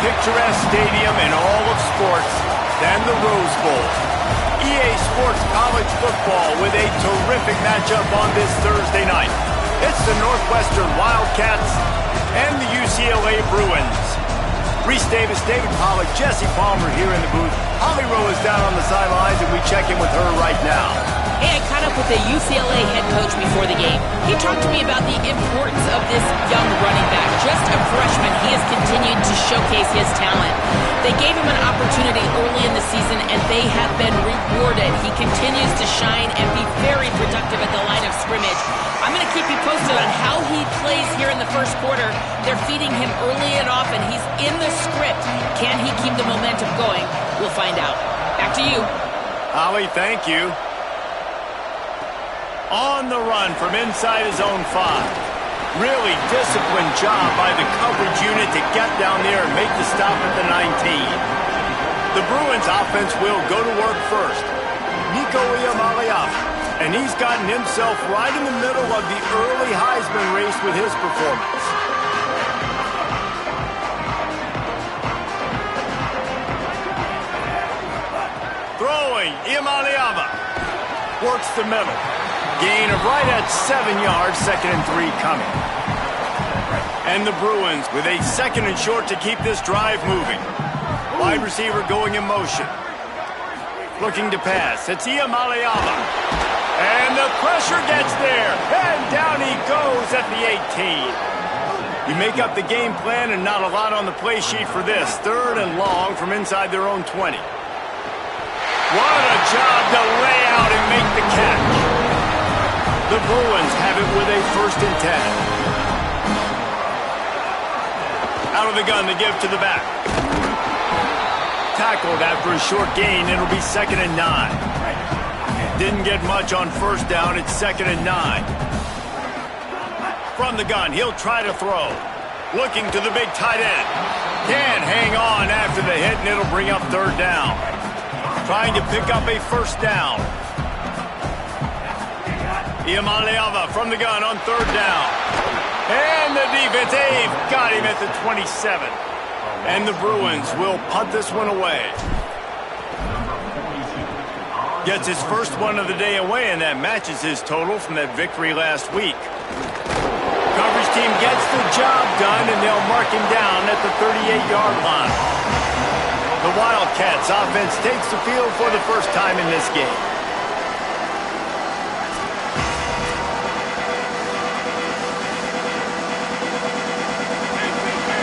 picturesque stadium in all of sports than the Rose Bowl. EA Sports College Football with a terrific matchup on this Thursday night. It's the Northwestern Wildcats and the UCLA Bruins. Reese Davis, David Pollack, Jesse Palmer here in the booth. Holly Rowe is down on the sidelines, and we check in with her right now. Hey, I caught up with the UCLA head coach before the game. He talked to me about the importance of this young running back. Just a freshman, he has continued to showcase his talent. They gave him an opportunity early in the season, and they have been rewarded. He continues to shine and be very productive at the line of scrimmage. I'm going to keep you posted on how he plays here in the first quarter. They're feeding him early and often. He's in the script. Can he keep the momentum going? We'll find out. Back to you. Holly, thank you. On the run from inside his own 5. Really disciplined job by the coverage unit to get down there and make the stop at the 19. The Bruins offense will go to work first. Nico Iamaleava, and he's gotten himself right in the middle of the early Heisman race with his performance. Throwing, Iamaleava works the middle. Gain of right at 7 yards, 2nd and 3 coming. And the Bruins with a 2nd and short to keep this drive moving. Wide receiver going in motion. Looking to pass. It's Iamaleava. And the pressure gets there. And down he goes at the 18. You make up the game plan and not a lot on the play sheet for this. 3rd and long from inside their own 20. What a job to lay out and make the catch. The Bruins have it with a 1st and 10. Out of the gun to give to the back. Tackled after a short gain. It'll be 2nd and 9. Didn't get much on 1st down. It's 2nd and 9. From the gun, he'll try to throw. Looking to the big tight end. Can't hang on after the hit, and it'll bring up 3rd down. Trying to pick up a 1st down. Iamaleava from the gun on 3rd down. And the defense, they've got him at the 27. And the Bruins will punt this one away. Gets his first one of the day away, and that matches his total from that victory last week. Coverage team gets the job done, and they'll mark him down at the 38-yard line. The Wildcats offense takes the field for the first time in this game.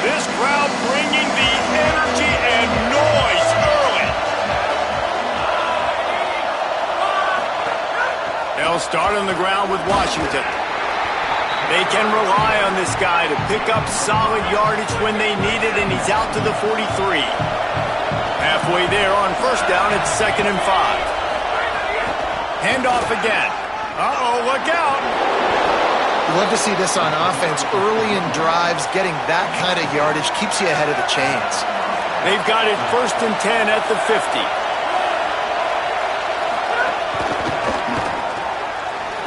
This crowd bringing the energy and noise early. They'll start on the ground with Washington. They can rely on this guy to pick up solid yardage when they need it, and he's out to the 43. Halfway there on 1st down, it's 2nd and 5. Handoff again. Uh-oh, look out. You love to see this on offense. Early in drives, getting that kind of yardage keeps you ahead of the chains. They've got it 1st and 10 at the 50.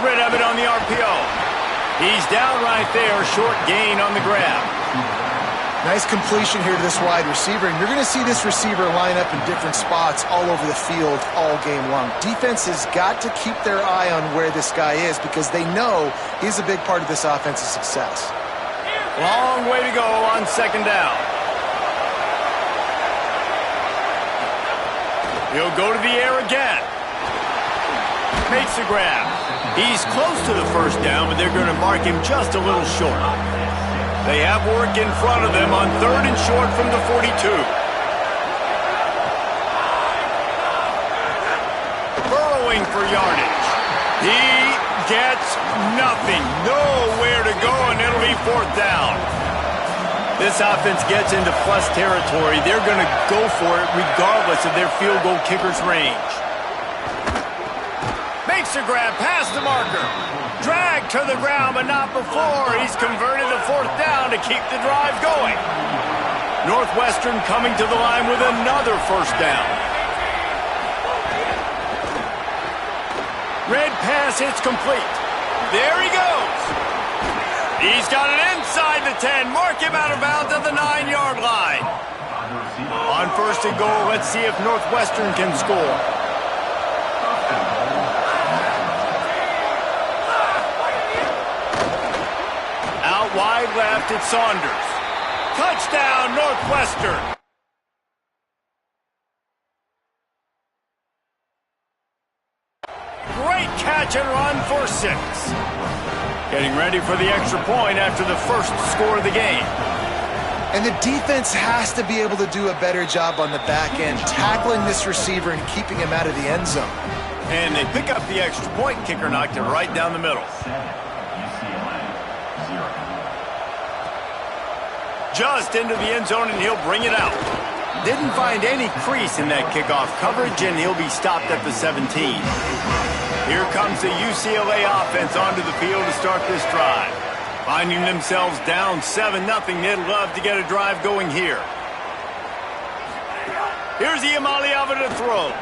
Rid of it on the RPO. He's down right there, short gain on the grab. Nice completion here to this wide receiver, and you're going to see this receiver line up in different spots all over the field all game long. Defense has got to keep their eye on where this guy is because they know he's a big part of this offense's success. Long way to go on 2nd down. He'll go to the air again. Makes the grab. He's close to the 1st down, but they're going to mark him just a little short. They have work in front of them on 3rd and short from the 42. Burrowing for yardage. He gets nothing. Nowhere to go, and it'll be 4th down. This offense gets into plus territory. They're going to go for it regardless of their field goal kicker's range. Makes a grab past the marker. Dragged to the ground, but not before. He's converted the 4th down to keep the drive going. Northwestern coming to the line with another 1st down. Red pass hits complete. There he goes. He's got it inside the 10. Mark him out of bounds at the 9-yard line. On first and goal, let's see if Northwestern can score. Out wide left, it's Saunders. Touchdown, Northwestern. Great catch and run for 6. Getting ready for the extra point after the first score of the game. And the defense has to be able to do a better job on the back end, tackling this receiver and keeping him out of the end zone. And they pick up the extra point. Kicker knocked it right down the middle. Just into the end zone, and he'll bring it out. Didn't find any crease in that kickoff coverage, and he'll be stopped at the 17. Here comes the UCLA offense onto the field to start this drive. Finding themselves down 7-0, they'd love to get a drive going here. Here's Iamaleava to throw.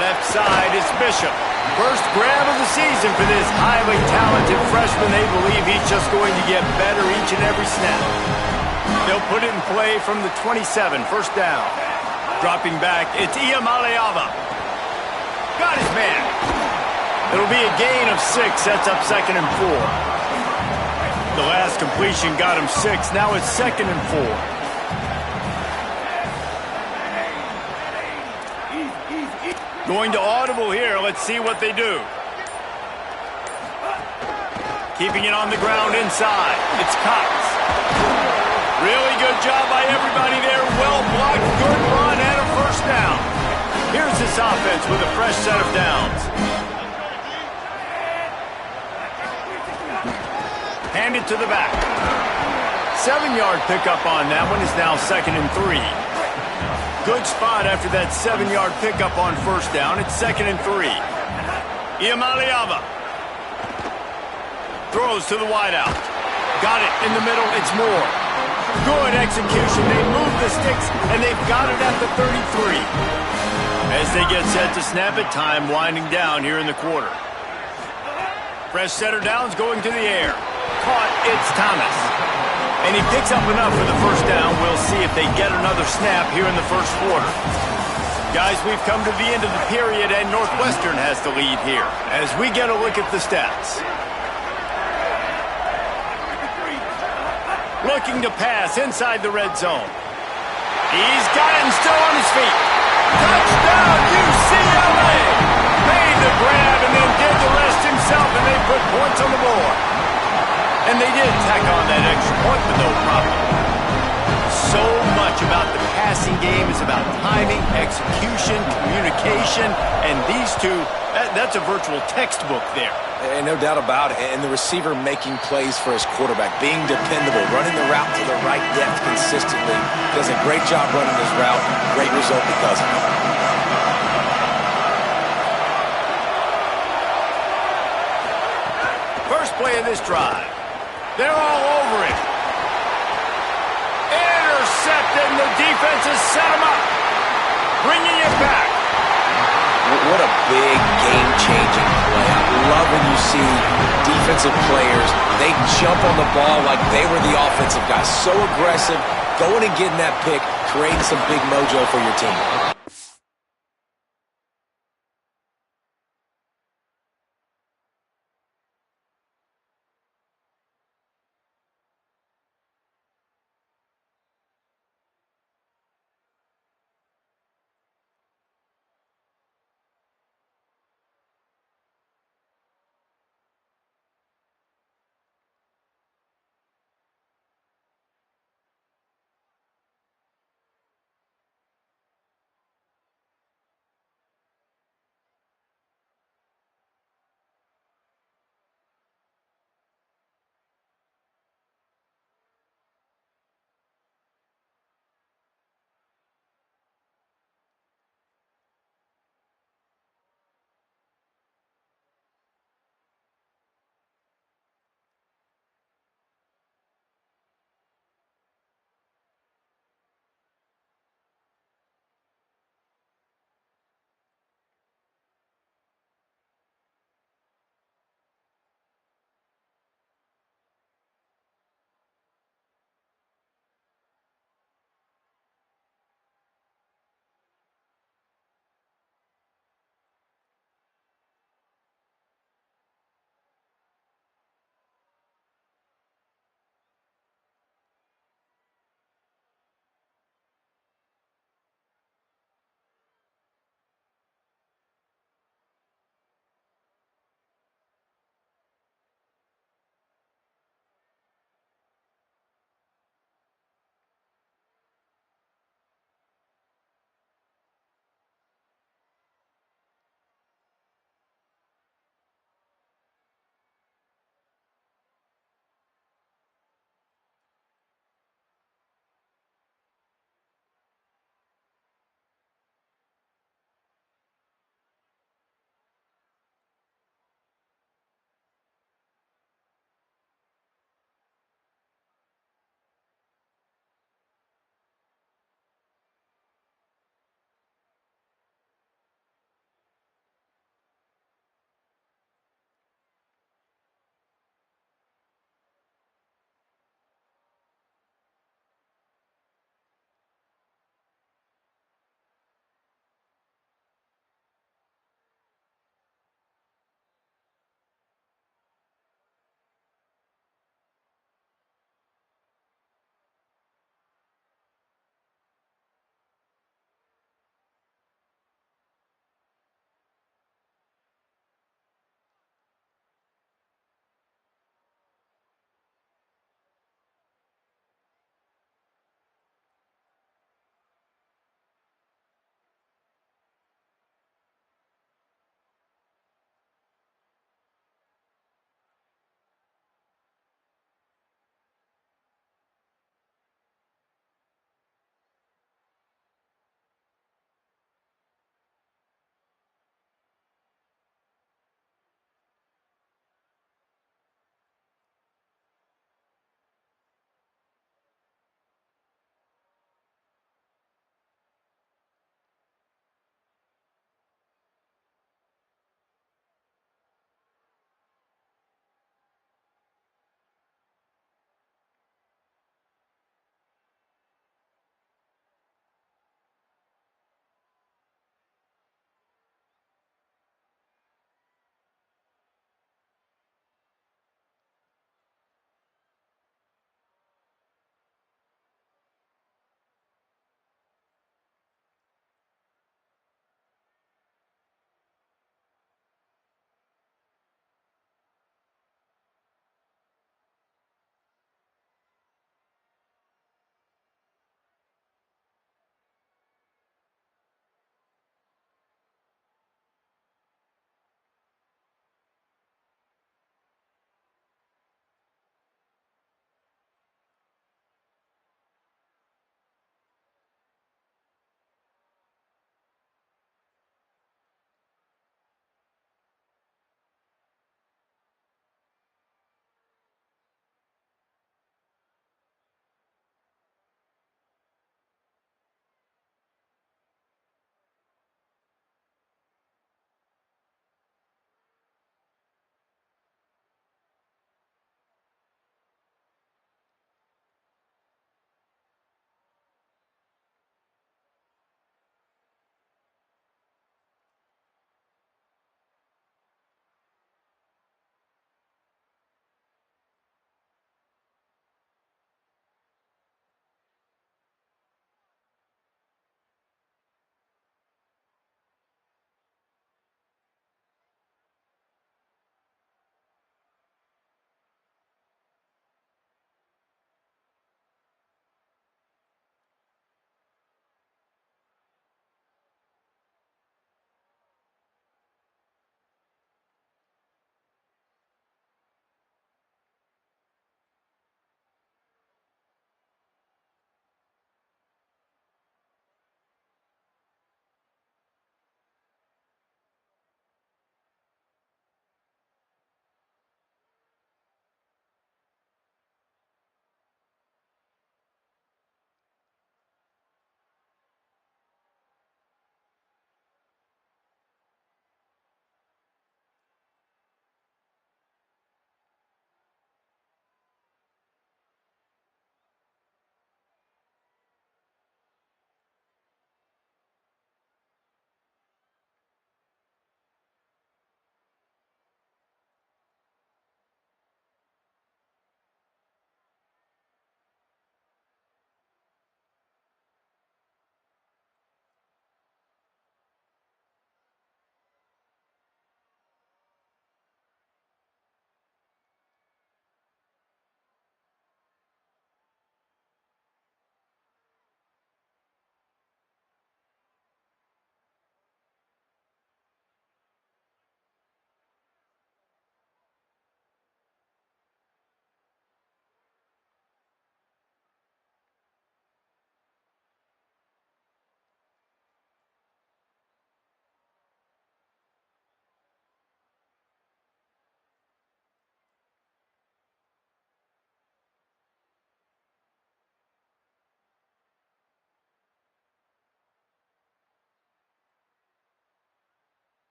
Left side is Bishop. First grab of the season for this highly talented freshman. They believe he's just going to get better each and every snap. They'll put it in play from the 27, first down. Dropping back, it's Iamaleava. Got his man. It'll be a gain of 6, sets up 2nd and 4. The last completion got him 6. Now it's 2nd and 4. Going to audible here. Let's see what they do. Keeping it on the ground inside. It's Cox. Really good job by everybody there. Well blocked, good run, and a first down. Here's this offense with a fresh set of downs. Handed to the back. 7-yard pickup on that one is now 2nd and 3. Good spot after that 7-yard pickup on first down. It's 2nd and 3. Iamaleava throws to the wideout. Got it in the middle. It's Moore. Good execution. They move the sticks, and they've got it at the 33. As they get set to snap it, time winding down here in the quarter. Fresh setter downs going to the air. Caught, it's Thomas. And he picks up enough for the first down. We'll see if they get another snap here in the first quarter. Guys, we've come to the end of the period, and Northwestern has the lead here as we get a look at the stats. Looking to pass inside the red zone. He's got it and still on his feet. Touchdown, UCLA! Made the grab and then did the rest himself, and they put points on the board. And they did tack on that extra point, but no problem. So much about the passing game is about timing, execution, communication, and these two, that's a virtual textbook there. And no doubt about it. And the receiver making plays for his quarterback, being dependable, running the route to the right depth consistently. Does a great job running his route. Great result because of it. First play of this drive. They're all over it. Intercepted, and the defense has set him up. Bringing it back. What a big game-changing play. I love when you see defensive players, they jump on the ball like they were the offensive guys. So aggressive, going and getting that pick, creating some big mojo for your team.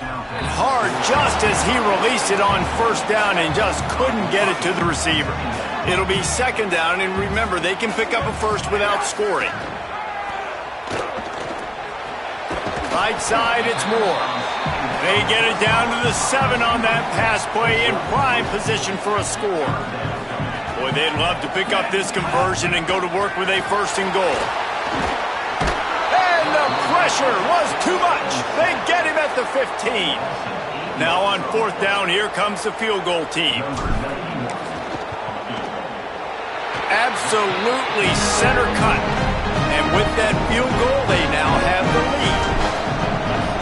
And hard just as he released it on first down and just couldn't get it to the receiver. It'll be second down, and remember, they can pick up a first without scoring. Right side, it's Moore. They get it down to the 7 on that pass play in prime position for a score. Boy, they'd love to pick up this conversion and go to work with a first and goal. And the pressure was too much. They get him at the 15. Now on fourth down, here comes the field goal team. Absolutely center cut. And with that field goal, they now have the lead.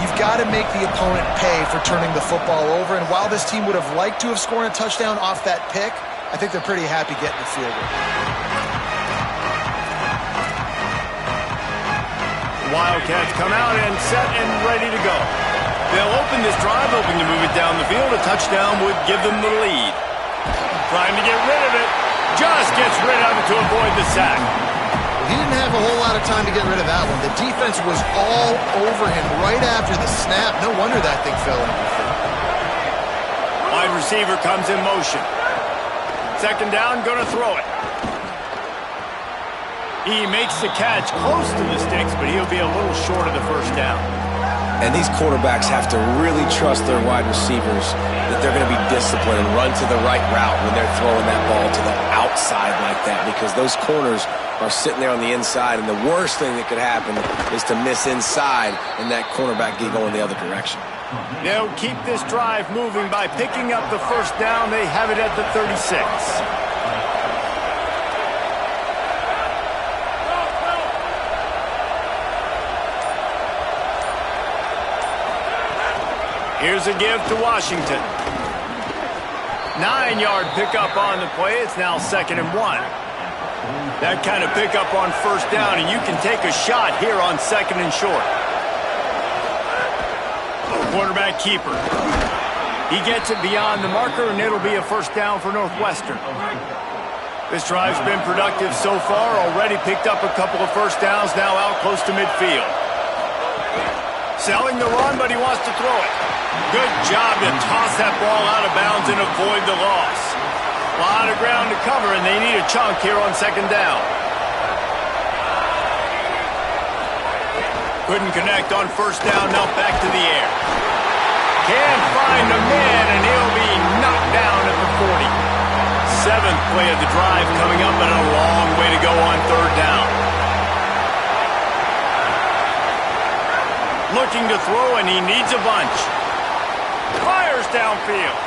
You've got to make the opponent pay for turning the football over. And while this team would have liked to have scored a touchdown off that pick, I think they're pretty happy getting the field goal. Wildcats come out and set and ready to go. They'll open this drive, hoping to move it down the field. A touchdown would give them the lead. Trying to get rid of it. Just gets rid of it to avoid the sack. He didn't have a whole lot of time to get rid of that one. The defense was all over him right after the snap. No wonder that thing fell into the field. Wide receiver comes in motion. Second down, going to throw it. He makes the catch close to the sticks, but he'll be a little short of the first down. And these quarterbacks have to really trust their wide receivers that they're going to be disciplined and run to the right route when they're throwing that ball to the outside like that, because those corners are sitting there on the inside, and the worst thing that could happen is to miss inside and that cornerback get going the other direction. They'll keep this drive moving by picking up the first down. They have it at the 36. Here's a give to Washington. 9-yard pickup on the play. It's now 2nd and 1. That kind of pickup on first down, and you can take a shot here on 2nd and short. Quarterback keeper. He gets it beyond the marker, and it'll be a first down for Northwestern. This drive's been productive so far. Already picked up a couple of first downs, now out close to midfield. Selling the run, but he wants to throw it. Good job to toss that ball out of bounds and avoid the loss. A lot of ground to cover, and they need a chunk here on second down. Couldn't connect on first down, now back to the air. Can't find a man, and he'll be knocked down at the 40. 7th play of the drive coming up, and a long way to go on third down. Looking to throw, and he needs a bunch. Fires downfield.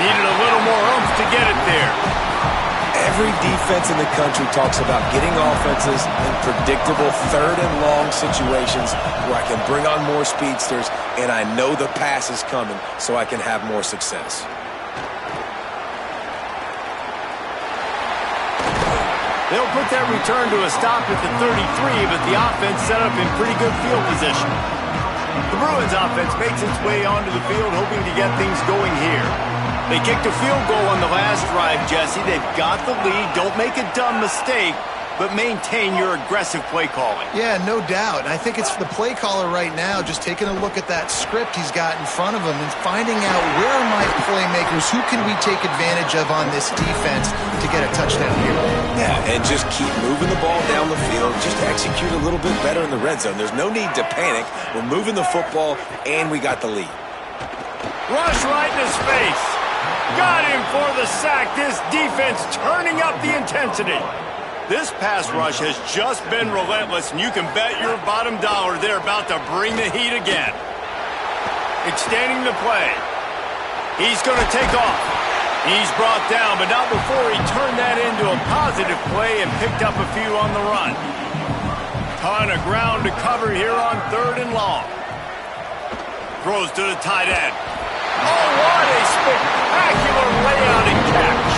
Needed a little more oomph to get it there. Every defense in the country talks about getting offenses in predictable third and long situations where I can bring on more speedsters and I know the pass is coming so I can have more success. They'll put that return to a stop at the 33, but the offense set up in pretty good field position. The Bruins offense makes its way onto the field, hoping to get things going here. They kicked a field goal on the last drive, Jesse. They've got the lead. Don't make a dumb mistake, but maintain your aggressive play calling. Yeah, no doubt. And I think it's the play caller right now just taking a look at that script he's got in front of him and finding out where are my playmakers, who can we take advantage of on this defense to get a touchdown here. Yeah, and just keep moving the ball down the field. Just execute a little bit better in the red zone. There's no need to panic. We're moving the football, and we got the lead. Rush right in his face. Got him for the sack. This defense turning up the intensity. This pass rush has just been relentless, and you can bet your bottom dollar they're about to bring the heat again. Extending the play. He's going to take off. He's brought down, but not before he turned that into a positive play and picked up a few on the run. Ton of ground to cover here on third and long. Throws to the tight end. Oh, what a spectacular layout and catch.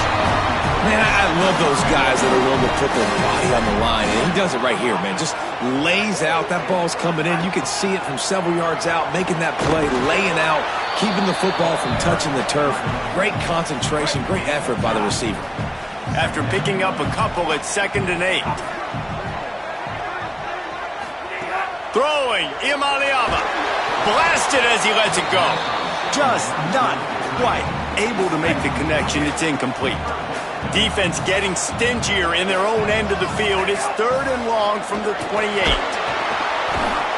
Man, I love those guys that are willing to put their body on the line. And he does it right here, man. Just lays out. That ball's coming in. You can see it from several yards out, making that play, laying out, keeping the football from touching the turf. Great concentration, great effort by the receiver. After picking up a couple at 2nd and 8. Throwing, Imaliava. blasted as he lets it go. Just not quite able to make the connection. It's incomplete. Defense getting stingier in their own end of the field. It's 3rd and long from the 28.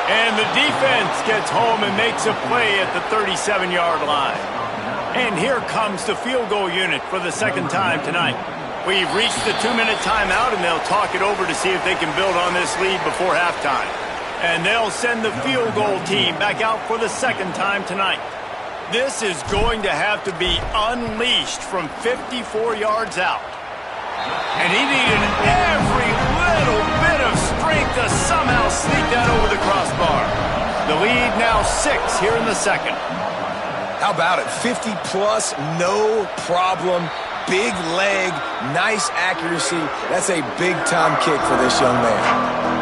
And the defense gets home and makes a play at the 37-yard line. And here comes the field goal unit for the second time tonight. We've reached the 2-minute timeout, and they'll talk it over to see if they can build on this lead before halftime. And they'll send the field goal team back out for the second time tonight. This is going to have to be unleashed from 54 yards out. And he needed every little bit of strength to somehow sneak that over the crossbar. The lead now 6 here in the second. How about it? 50-plus, no problem. Big leg, nice accuracy. That's a big-time kick for this young man.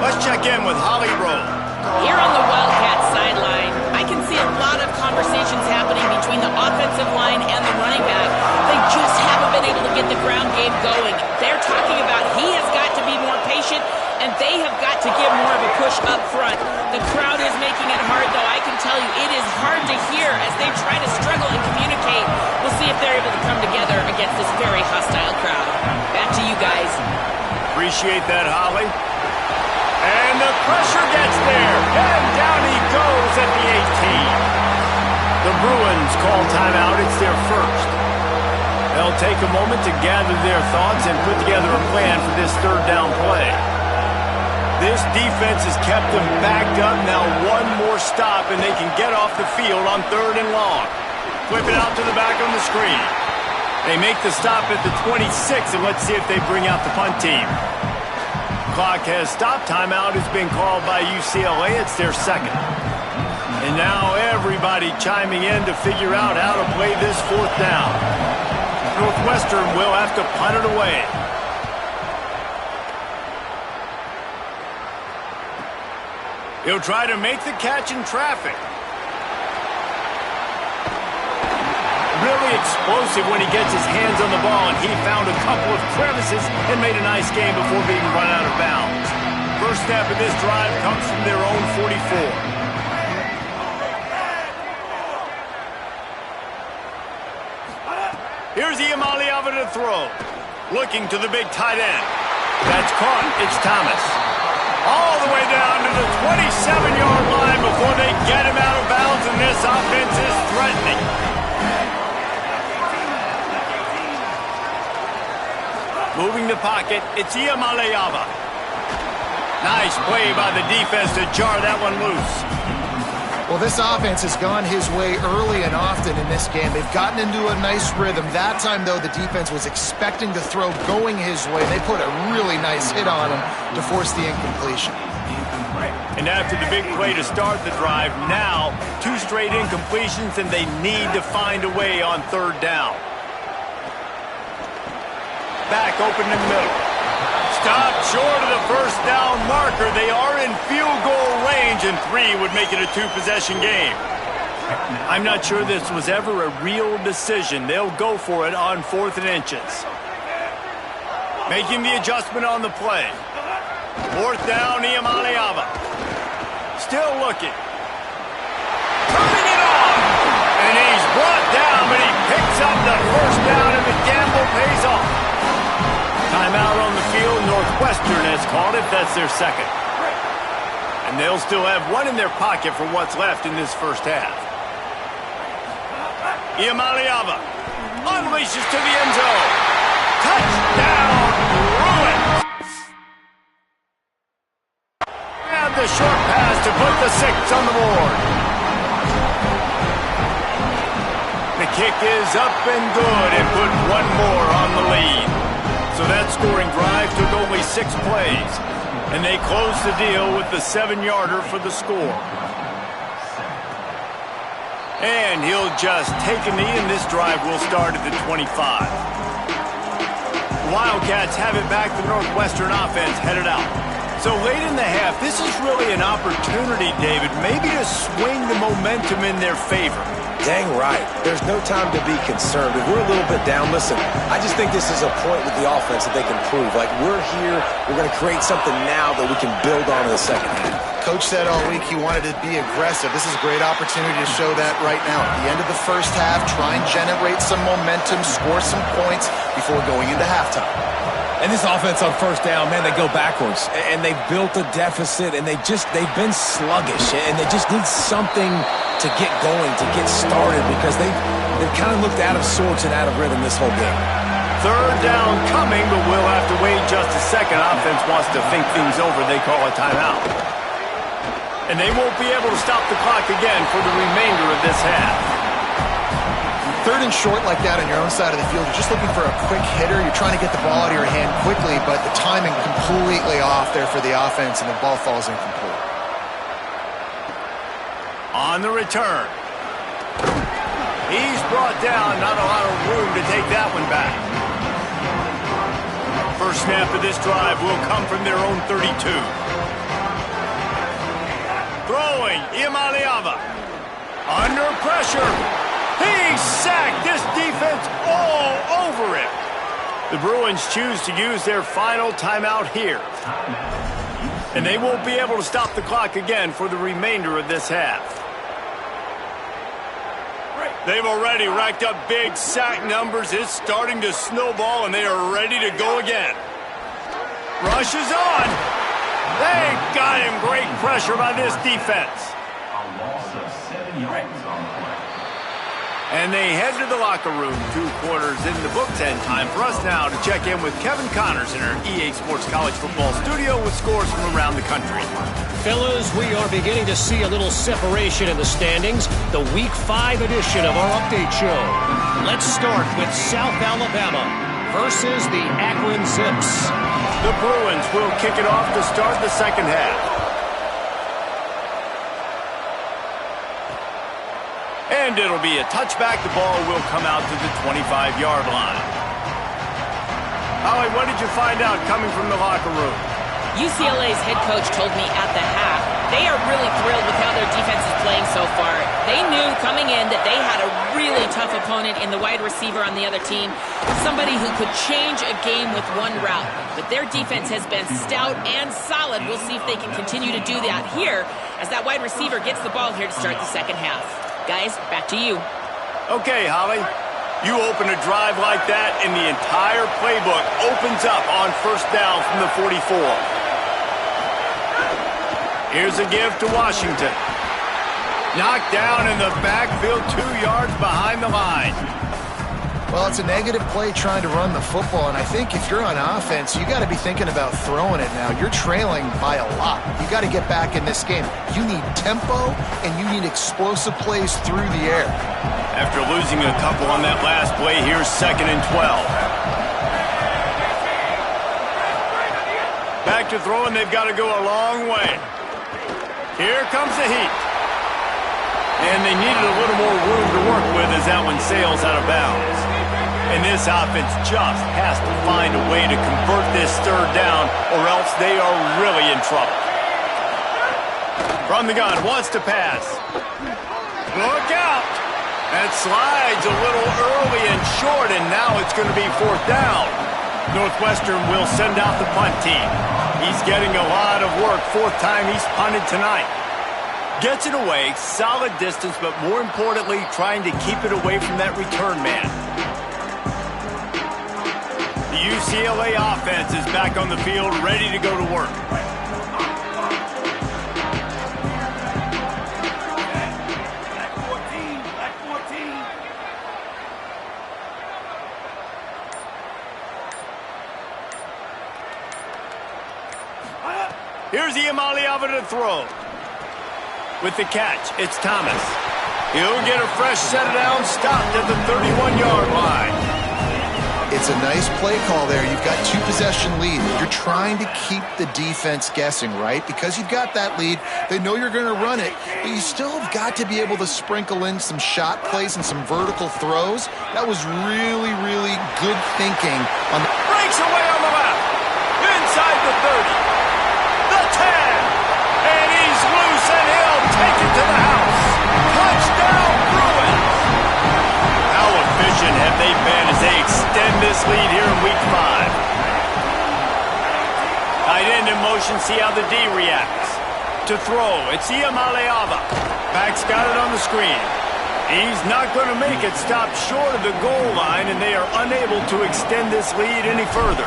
Let's check in with Holly Rowe. Here on the Wildcats sideline, I can see a lot of conversations happening between the offensive line and the running back. They just haven't been able to get the ground game going. They're talking about he has got to be more patient, and they have got to give more of a push up front. The crowd is making it hard, though. I can tell you it is hard to hear as they try to struggle and communicate. We'll see if they're able to come together against this very hostile crowd. Back to you guys. Appreciate that, Holly. And the pressure gets there. And down he goes at the 18. The Bruins call timeout. It's their first. They'll take a moment to gather their thoughts and put together a plan for this third down play. This defense has kept them backed up. Now one more stop and they can get off the field on 3rd and long. Flip it out to the back on the screen. They make the stop at the 26, and let's see if they bring out the punt team. Clock has stopped. Timeout has been called by UCLA. It's their second. And now everybody chiming in to figure out how to play this 4th down. Northwestern will have to punt it away. He'll try to make the catch in traffic. Really explosive when he gets his hands on the ball, and he found a couple of crevices and made a nice game before being run out of bounds. First snap of this drive comes from their own 44. Here's Iamaleava to throw. Looking to the big tight end. That's caught. It's Thomas. All the way down to the 27-yard line before they get him out of bounds, and this offense is threatening. Moving the pocket, it's Iamaleava. Nice play by the defense to jar that one loose. Well, this offense has gone his way early and often in this game. They've gotten into a nice rhythm. That time, though, the defense was expecting the throw going his way. They put a really nice hit on him to force the incompletion. And after the big play to start the drive, now 2 straight incompletions, and they need to find a way on 3rd down. Back open in the middle. Stopped short of the first down marker. They are in field goal range, and 3 would make it a 2-possession game. I'm not sure this was ever a real decision. They'll go for it on 4th and inches. Making the adjustment on the play. 4th down, Iamaleava. Still looking. Turning it on. And he's brought down, but he picks up the first down, and the gamble pays off. Timeout on the field. Northwestern has called it. That's their second. And they'll still have 1 in their pocket for what's left in this first half. Iamaleava unleashes to the end zone. Touchdown, Bruins! And the short pass to put the 6 on the board. The kick is up and good and put 1 more on the lead. So that scoring drive took only 6 plays, and they closed the deal with the 7-yarder for the score. And he'll just take a knee, and this drive will start at the 25. Wildcats have it back. The Northwestern offense headed out. So late in the half, this is really an opportunity, David, maybe to swing the momentum in their favor. Dang right. There's no time to be concerned. If we're a little bit down, listen, I just think this is a point with the offense that they can prove. Like, we're here, we're going to create something now that we can build on in the second half. Coach said all week he wanted to be aggressive. This is a great opportunity to show that right now. At the end of the first half, try and generate some momentum, score some points before going into halftime. And this offense on first down, man, they go backwards. And they've built a deficit, and they've been sluggish. And they just need something to get going, to get started, because they've kind of looked out of sorts and out of rhythm this whole game. Third down coming, but we'll have to wait just a second. Offense wants to think things over. They call a timeout. And they won't be able to stop the clock again for the remainder of this half. Third and short like that on your own side of the field, you're just looking for a quick hitter. You're trying to get the ball out of your hand quickly, but the timing completely off there for the offense, and the ball falls incomplete. On the return. He's brought down. Not a lot of room to take that one back. First snap of this drive will come from their own 32. Throwing, Imaliava. Under pressure. He sacked this defense all over it. The Bruins choose to use their final timeout here. And they won't be able to stop the clock again for the remainder of this half. They've already racked up big sack numbers. It's starting to snowball, and they are ready to go again. Rush is on. They got him. Great pressure by this defense. And they head to the locker room. 2 quarters in the books, and time for us now to check in with Kevin Connors in our EA Sports College Football studio with scores from around the country. Fellas, we are beginning to see a little separation in the standings. The Week 5 edition of our update show. Let's start with South Alabama versus the Akron Zips. The Bruins will kick it off to start the second half. And it'll be a touchback. The ball will come out to the 25-yard line. Holly, what did you find out coming from the locker room? UCLA's head coach told me at the half they are really thrilled with how their defense is playing so far. They knew coming in that they had a really tough opponent in the wide receiver on the other team, somebody who could change a game with one route. But their defense has been stout and solid. We'll see if they can continue to do that here as that wide receiver gets the ball here to start the second half. Guys, back to you. Okay, Holly. You open a drive like that, and the entire playbook opens up on first down from the 44. Here's a give to Washington. Knocked down in the backfield, 2 yards behind the line. Well, it's a negative play trying to run the football, and I think if you're on offense, you got to be thinking about throwing it now. You're trailing by a lot. You got to get back in this game. You need tempo, and you need explosive plays through the air. After losing a couple on that last play, here's 2nd and 12. Back to throwing, they've got to go a long way. Here comes the heat. And they needed a little more room to work with as that one sails out of bounds. And this offense just has to find a way to convert this third down, or else they are really in trouble. From the gun, wants to pass. Look out! That slides a little early and short, and now it's going to be 4th down. Northwestern will send out the punt team. He's getting a lot of work. 4th time he's punted tonight. Gets it away, solid distance, but more importantly, trying to keep it away from that return man. The UCLA offense is back on the field, ready to go to work. Here's Imaliava to throw. With the catch, it's Thomas. He'll get a fresh set down, stopped at the 31-yard line. It's a nice play call there. You've got 2-possession lead. You're trying to keep the defense guessing, right? Because you've got that lead, they know you're going to run it, but you still have got to be able to sprinkle in some shot plays and some vertical throws. That was really, really good thinking. Breaks away on the left. Inside the 30. The 10. And he's loose, and he'll take it to the house. Touchdown, Bruins! How efficient have they been as they extend this lead here in Week 5? Tight end in motion, see how the D reacts. To to throw. It's Ucla. Back's got it on the screen. He's not going to make it. Stop short of the goal line, and they are unable to extend this lead any further.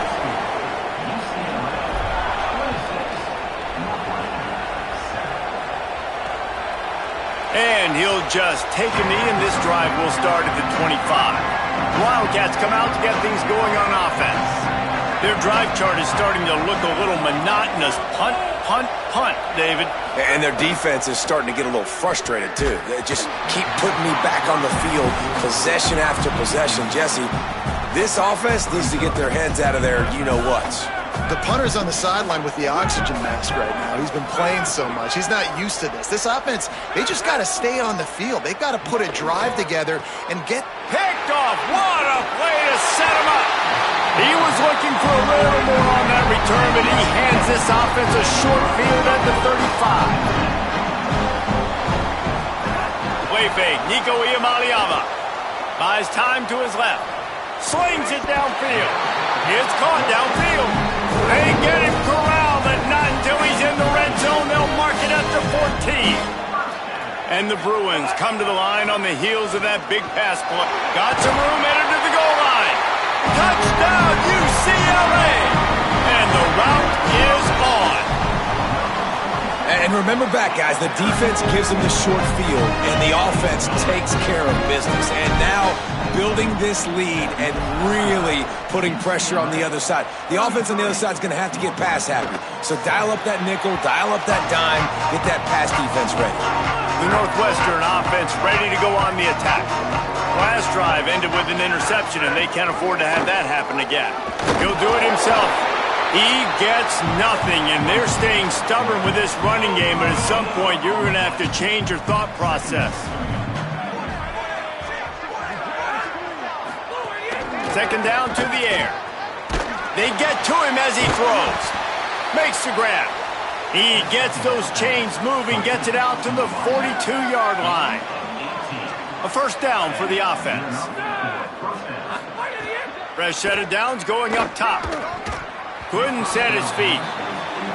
And he'll just take a knee, and this drive will start at the 25. Wildcats come out to get things going on offense. Their drive chart is starting to look a little monotonous. Punt, punt, punt, David. And their defense is starting to get a little frustrated, too. They just keep putting me back on the field, possession after possession. Jesse, this offense needs to get their heads out of their you-know-whats. The punter's on the sideline with the oxygen mask right now. He's been playing so much. He's not used to this. This offense, they just got to stay on the field. They've got to put a drive together and get... Picked off. What a play to set him up. He was looking for a little more on that return, but he hands this offense a short field at the 35. Play fake. Ucla buys time to his left. Slings it downfield. It's caught downfield. They get him corralled, but not until he's in the red zone. They'll mark it at the 14. And the Bruins come to the line on the heels of that big pass play. Got some room, entered to the goal line. Touchdown, UCLA! And the route is on. And remember back, guys, the defense gives them the short field, and the offense takes care of business. And now building this lead and really putting pressure on the other side. The offense on the other side is going to have to get pass happy. So dial up that nickel, dial up that dime, get that pass defense ready. The Northwestern offense ready to go on the attack. Last drive ended with an interception, and they can't afford to have that happen again. He'll do it himself. He gets nothing, and they're staying stubborn with this running game, but at some point you're going to have to change your thought process. Second down to the air. They get to him as he throws. Makes the grab. He gets those chains moving, gets it out to the 42-yard line. A first down for the offense. Fresh set of downs going up top. Couldn't set his feet.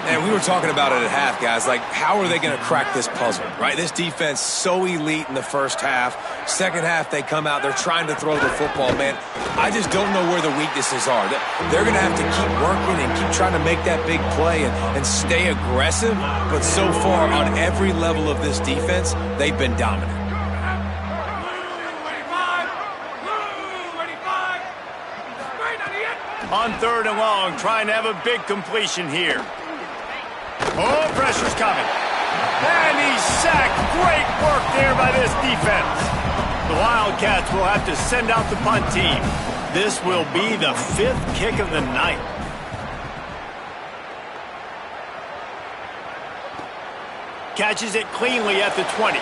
And we were talking about it at half, guys. Like, how are they going to crack this puzzle, right? This defense so elite in the first half. Second half, they come out. They're trying to throw the football, man. I just don't know where the weaknesses are. They're going to have to keep working and keep trying to make that big play and stay aggressive. But so far, on every level of this defense, they've been dominant. On third and long, trying to have a big completion here. Oh, pressure's coming. And he's sacked. Great work there by this defense. The Wildcats will have to send out the punt team. This will be the 5th kick of the night. Catches it cleanly at the 20.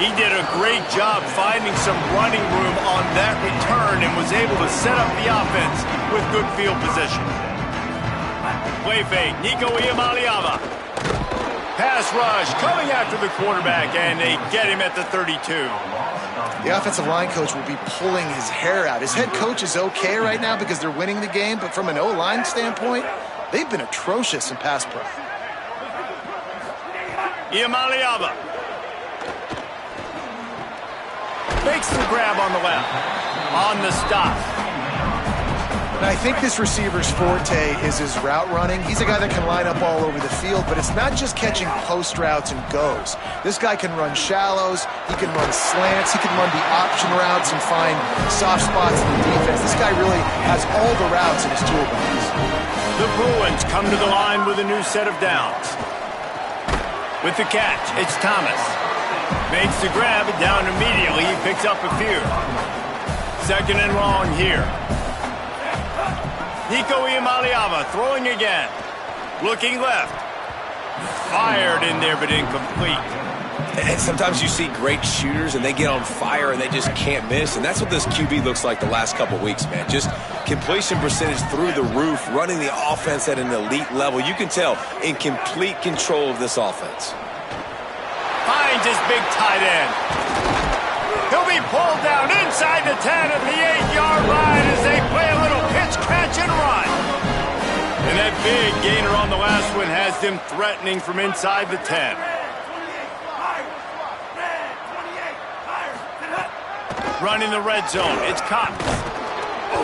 He did a great job finding some running room on that return and was able to set up the offense with good field position. Play fake, Ucla. Pass rush coming after the quarterback, and they get him at the 32. The offensive line coach will be pulling his hair out. His head coach is okay right now because they're winning the game, but from an O-line standpoint, they've been atrocious in pass pro. Ucla makes the grab on the left. On the stop. And I think this receiver's forte is his route running. He's a guy that can line up all over the field, but it's not just catching post routes and goes. This guy can run shallows, he can run slants, he can run the option routes and find soft spots in the defense. This guy really has all the routes in his toolbox. The Bruins come to the line with a new set of downs. With the catch, it's Thomas. Makes the grab, down immediately. He picks up a few. Second and long here. Ucla throwing again. Looking left. Fired in there, but incomplete. And sometimes you see great shooters, and they get on fire, and they just can't miss. And that's what this QB looks like the last couple weeks, man. Just completion percentage through the roof, running the offense at an elite level. You can tell in complete control of this offense. Finds his big tight end. He'll be pulled down inside the 10 at the 8-yard line as they play a little pitch, catch, and run. And that big gainer on the last one has them threatening from inside the 10. Running the red zone, it's Cox.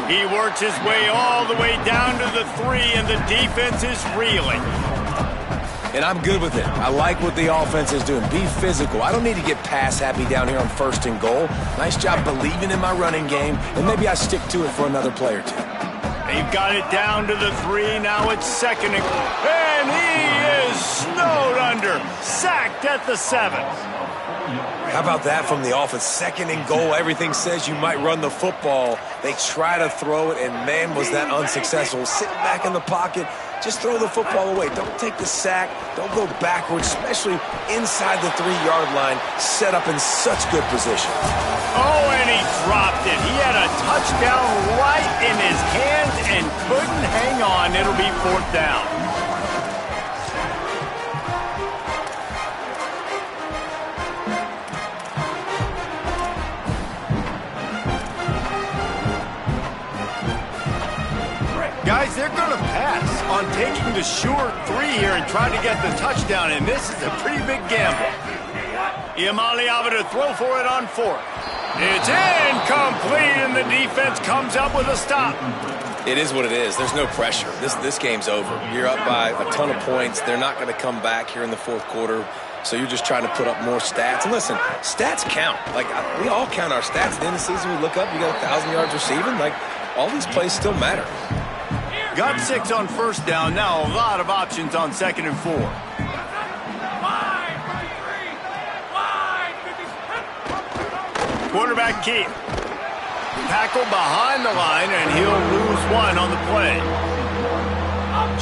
He works his way all the way down to the 3, and the defense is reeling. And I'm good with it. I like what the offense is doing. Be physical. I don't need to get pass happy down here on 1st and goal. Nice job believing in my running game, and maybe I stick to it for another play or two. They've got it down to the 3. Now it's 2nd and goal. And he is snowed under. Sacked at the 7. How about that from the offense? 2nd and goal. Everything says you might run the football. They try to throw it, and man, was that unsuccessful. Sitting back in the pocket, just throw the football away. Don't take the sack. Don't go backwards, especially inside the 3-yard line. Set up in such good position. Oh, and he dropped it. He had a touchdown right in his hands and couldn't hang on. It'll be 4th down. Guys, they're going to pass on taking the short 3 here and trying to get the touchdown, and this is a pretty big gamble. Iamaleava to throw for it on 4th. It's incomplete, and the defense comes up with a stop. It is what it is. There's no pressure. This game's over. You're up by a ton of points. They're not going to come back here in the 4th quarter, so you're just trying to put up more stats. And listen, stats count. Like, we all count our stats. At the end of the season, we look up, you got 1,000 yards receiving. Like, all these plays still matter. Got 6 on 1st down. Now a lot of options on 2nd and 4. Quarterback keep. Tackle behind the line, and he'll lose 1 on the play.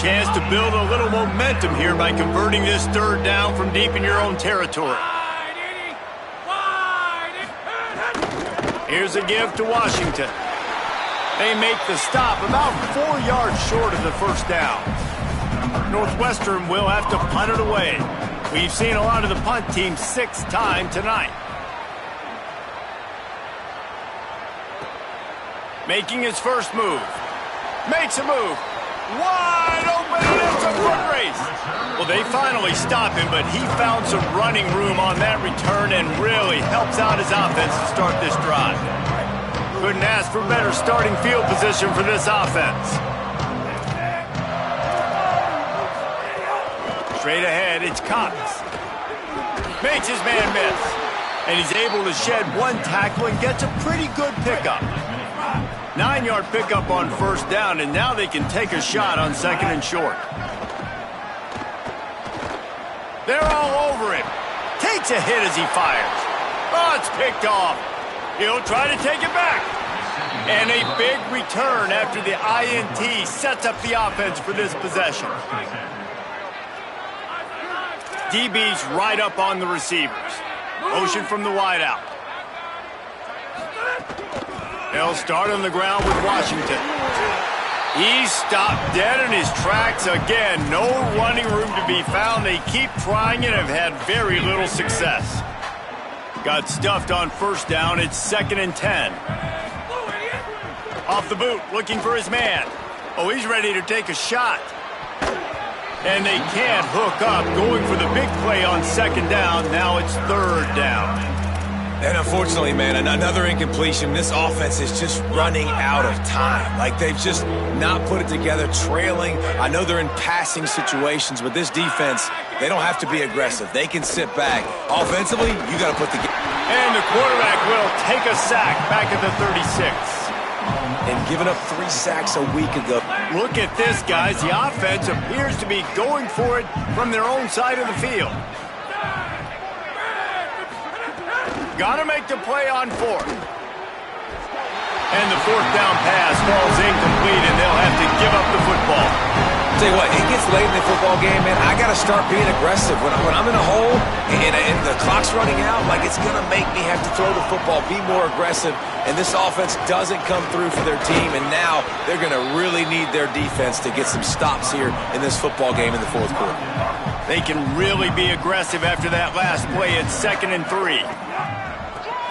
Chance to build a little momentum here by converting this 3rd down from deep in your own territory. Here's a give to Washington. They make the stop about 4 yards short of the 1st down. Northwestern will have to punt it away. We've seen a lot of the punt team 6 times tonight. Making his first move. Makes a move. Wide open, and it's a foot race. Well, they finally stop him, but he found some running room on that return and really helps out his offense to start this drive. Couldn't ask for better starting field position for this offense. Straight ahead, it's Cox. Makes his man miss. And he's able to shed 1 tackle and gets a pretty good pickup. 9-yard pickup on 1st down, and now they can take a shot on 2nd and short. They're all over him. Takes a hit as he fires. Oh, it's picked off. He'll try to take it back. And a big return after the INT sets up the offense for this possession. DB's right up on the receivers. Motion from the wideout. They'll start on the ground with Washington. He's stopped dead in his tracks again. No running room to be found. They keep trying and have had very little success. Got stuffed on 1st down. It's 2nd and 10. Off the boot, looking for his man. Oh, he's ready to take a shot. And they can't hook up. Going for the big play on 2nd down. Now it's 3rd down. And unfortunately, man, another incompletion. This offense is just running out of time. Like, they've just not put it together, trailing. I know they're in passing situations, but this defense, they don't have to be aggressive. They can sit back. Offensively, you got to put the game. And the quarterback will take a sack back at the 36. And giving up 3 sacks a week ago. Look at this, guys. The offense appears to be going for it from their own side of the field. Got to make the play on 4th. And the 4th down pass falls incomplete, and they'll have to give up the football. Tell you what, it gets late in the football game, man. I got to start being aggressive. When I'm in a hole and the clock's running out, like, it's going to make me have to throw the football, be more aggressive. And this offense doesn't come through for their team, and now they're going to really need their defense to get some stops here in this football game in the 4th quarter. They can really be aggressive after that last play. It's 2nd and 3.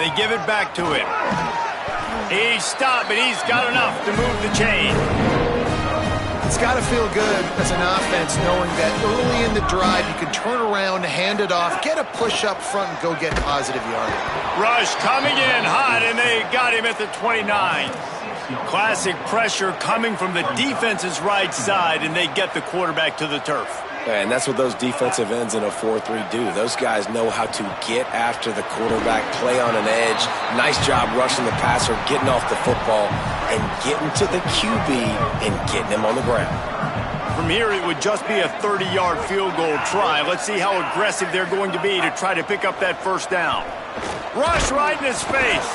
They give it back to him. He's stopped, but he's got enough to move the chain. It's got to feel good as an offense knowing that early in the drive you can turn around, hand it off, get a push up front, and go get positive yardage. Rush coming in hot, and they got him at the 29. Classic pressure coming from the defense's right side, and they get the quarterback to the turf. And that's what those defensive ends in a 4-3 do. Those guys know how to get after the quarterback, play on an edge. Nice job rushing the passer, getting off the football, and getting to the QB and getting him on the ground. From here, it would just be a 30-yard field goal try. Let's see how aggressive they're going to be to try to pick up that first down. Rush right in his face.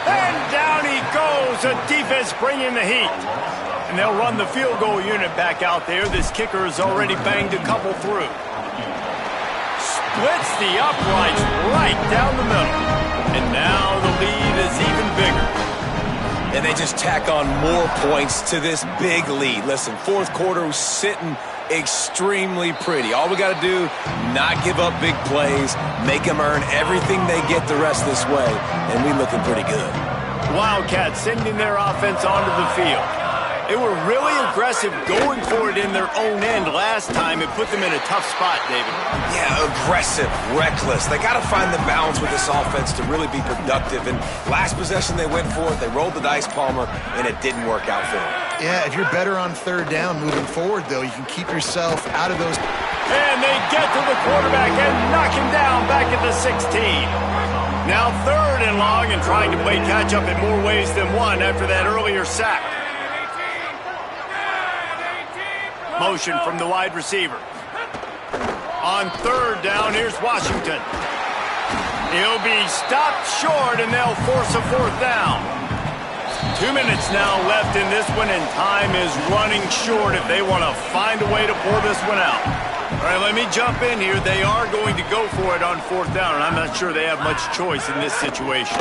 And down he goes. The defense bringing the heat. And they'll run the field goal unit back out there. This kicker has already banged a couple through. Splits the uprights right down the middle. And now the lead is even bigger. And they just tack on more points to this big lead. Listen, fourth quarter was sitting extremely pretty. All we got to do, not give up big plays, make them earn everything they get the rest this way, and we looking pretty good. Wildcats sending their offense onto the field. They were really aggressive going for it in their own end last time. It put them in a tough spot, David. Yeah, aggressive, reckless. They got to find the balance with this offense to really be productive. And last possession they went for it, they rolled the dice, Palmer, and it didn't work out for them. Yeah, if you're better on third down moving forward, though, you can keep yourself out of those. And they get to the quarterback and knock him down back at the 16. Now third and long and trying to play catch-up in more ways than one after that earlier sack. Motion from the wide receiver. On third down, here's Washington. He'll be stopped short, and they'll force a fourth down. 2 minutes now left in this one, and time is running short if they want to find a way to pull this one out. All right, let me jump in here. They are going to go for it on fourth down, and I'm not sure they have much choice in this situation.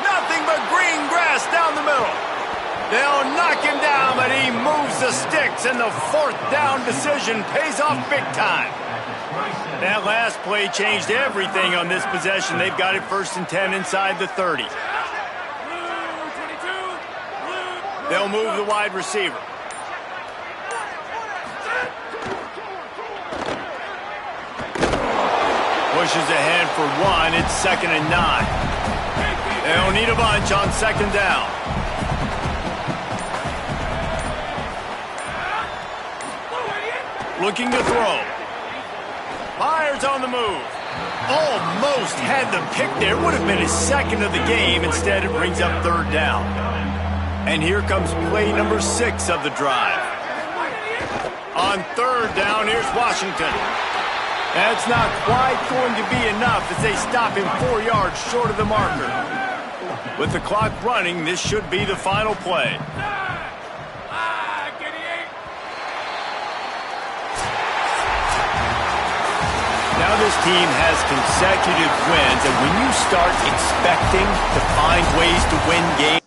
Nothing but green grass down the middle. They'll knock him down, but he moves the sticks, and the fourth down decision pays off big time. That last play changed everything on this possession. They've got it 1st and 10 inside the 30. They'll move the wide receiver. Pushes ahead for one. It's 2nd and 9. They'll need a bunch on 2nd down. Looking to throw. Fires on the move. Almost had the pick there. Would have been his second of the game. Instead, it brings up third down. And here comes play number 6 of the drive. On third down, here's Washington. That's not quite going to be enough as they stop him 4 yards short of the marker. With the clock running, this should be the final play. Now this team has consecutive wins, and when you start expecting to find ways to win games,